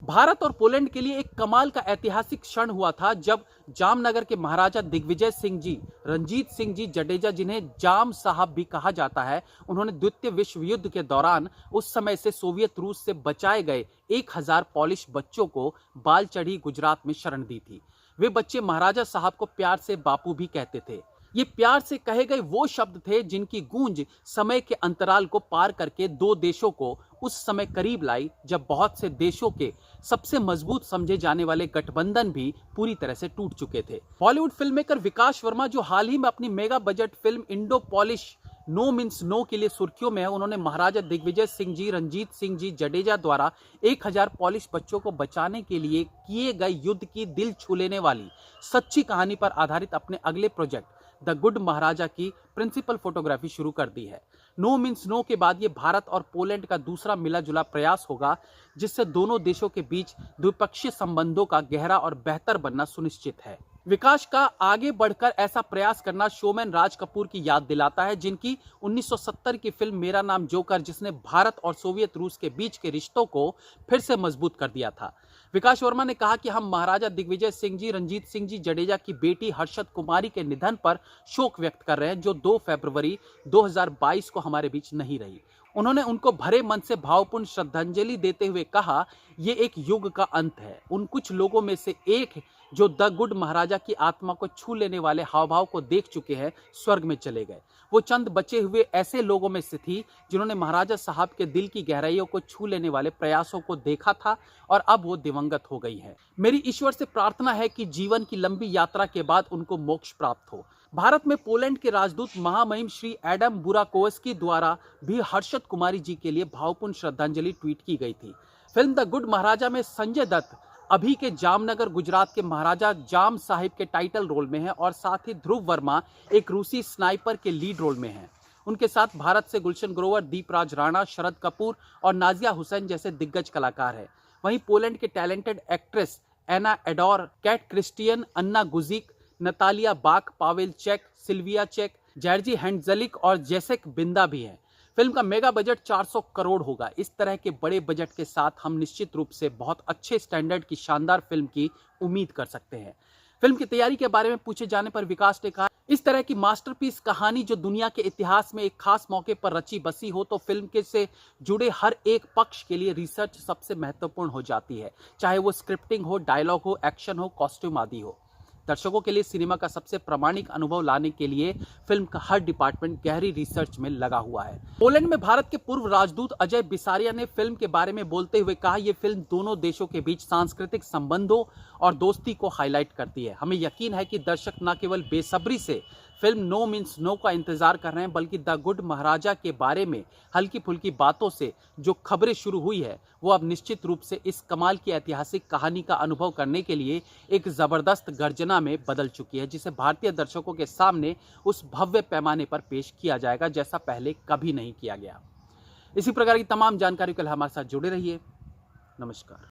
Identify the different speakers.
Speaker 1: भारत और पोलैंड के लिए एक कमाल का ऐतिहासिक क्षण हुआ था जब जामनगर के महाराजा दिग्विजय सिंह जी, रणजीत सिंह जी जडेजा, जिन्हें जाम साहब भी कहा जाता है, उन्होंने द्वितीय विश्व युद्ध के दौरान उस समय से सोवियत रूस से बचाए गए 1000 पोलिश बच्चों को बालचड़ी गुजरात में शरण दी थी। वे बच्चे महाराजा साहब को प्यार से बापू भी कहते थे। ये प्यार से कहे गए वो शब्द थे जिनकी गूंज समय के अंतराल को पार करके दो देशों को उस समय करीब लाई जब बहुत से देशों के सबसे मजबूत समझे जाने वाले गठबंधन भी पूरी तरह से टूट चुके थे। Bollywood film maker Vikas Verma, जो हाल ही में अपनी mega budget film Indo Polish no means no के लिए सुर्खियों में है, उन्होंने महाराजा दिग्विजय सिंह जी, रणजीत सिंह जी जडेजा द्वारा 1000 पोलिश बच्चों को बचाने के लिए किए गए युद्ध की दिल छू लेने वाली सच्ची कहानी पर आधारित अपने अगले प्रोजेक्ट द गुड महाराजा की प्रिंसिपल फोटोग्राफी शुरू कर दी है। नो मीन्स नो के बाद ये भारत और पोलैंड का दूसरा मिला जुला प्रयास होगा, जिससे दोनों देशों के बीच द्विपक्षीय संबंधों का गहरा और बेहतर बनना सुनिश्चित है। विकास का आगे बढ़कर ऐसा प्रयास करना शोमैन राज कपूर की याद दिलाता है, जिनकी 1970 की फिल्म मेरा नाम जोकर, जिसने भारत और सोवियत रूस के बीच के रिश्तों को फिर से मजबूत कर दिया था। विकास वर्मा ने कहा कि हम महाराजा दिग्विजय सिंह जी, रणजीत सिंह जी जडेजा की बेटी हर्षद कुमारी के निधन पर शोक व्यक्त कर रहे हैं, जो 2 फरवरी 2022 को हमारे बीच नहीं रही। उन्होंने उनको भरे मन से भावपूर्ण श्रद्धांजलि देते हुए कहा, ये एक युग का अंत है। उन कुछ लोगों में से एक जो द गुड महाराजा की आत्मा को छू लेने वाले हाव भाव को देख चुके हैं, स्वर्ग में चले गए। वो चंद बचे हुए ऐसे लोगों में से थी जिन्होंने महाराजा साहब के दिल की गहराइयों को छू लेने वाले प्रयासों को देखा था और अब वो दिवंगत हो गई है। मेरी ईश्वर से प्रार्थना है कि जीवन की लंबी यात्रा के बाद उनको मोक्ष प्राप्त हो। भारत में पोलैंड के राजदूत महामहिम श्री एडम बुराकोवस्की द्वारा भी हर्षद कुमारी जी के लिए भावपूर्ण श्रद्धांजलि ट्वीट की गई थी। फिल्म द गुड महाराजा में संजय दत्त अभी के जामनगर गुजरात के महाराजा जाम साहिब के टाइटल रोल में है और साथ ही ध्रुव वर्मा एक रूसी स्नाइपर के लीड रोल में हैं। उनके साथ भारत से गुलशन ग्रोवर, दीपराज राणा, शरद कपूर और नाजिया हुसैन जैसे दिग्गज कलाकार हैं। वहीं पोलैंड के टैलेंटेड एक्ट्रेस एना एडोर, कैट क्रिस्टियन, अन्ना गुजिक, नतालिया बाक, Pavel check, Sylvia check, Jersey हैंडजलिक और जेसेक बिंदा भी हैं। फिल्म का मेगा बजट 400 करोड़ होगा। इस तरह के बड़े बजट के साथ हम निश्चित रूप से बहुत अच्छे स्टैंडर्ड की शानदार फिल्म की उम्मीद कर सकते हैं। फिल्म की तैयारी के बारे में पूछे जाने पर विकास ने कहा, इस तरह की मास्टरपीस कहानी जो दुनिया के इतिहास में एक खास मौके पर रची बसी हो, तो फिल्म के से जुड़े हर एक पक्ष के लिए रिसर्च सबसे महत्वपूर्ण हो जाती है, चाहे वो स्क्रिप्टिंग हो, डायलॉग हो, एक्शन हो, कॉस्ट्यूम आदि हो। दर्शकों के लिए सिनेमा का सबसे प्रामाणिक अनुभव लाने के लिए फिल्म का हर डिपार्टमेंट गहरी रिसर्च में लगा हुआ है। पोलैंड में भारत के पूर्व राजदूत अजय बिसारिया ने फिल्म के बारे में बोलते हुए कहा, यह फिल्म दोनों देशों के बीच सांस्कृतिक संबंधों और दोस्ती को हाईलाइट करती है। हमें यकीन है कि दर्शक न केवल बेसब्री से फिल्म नो मीन्स नो का इंतजार कर रहे हैं, बल्कि द गुड महाराजा के बारे में हल्की फुल्की बातों से जो खबरें शुरू हुई है, वो अब निश्चित रूप से इस कमाल की ऐतिहासिक कहानी का अनुभव करने के लिए एक जबरदस्त गर्जना में बदल चुकी है, जिसे भारतीय दर्शकों के सामने उस भव्य पैमाने पर पेश किया जाएगा जैसा पहले कभी नहीं किया गया। इसी प्रकार की तमाम जानकारी के लिए हमारे साथ जुड़े रहिए। नमस्कार।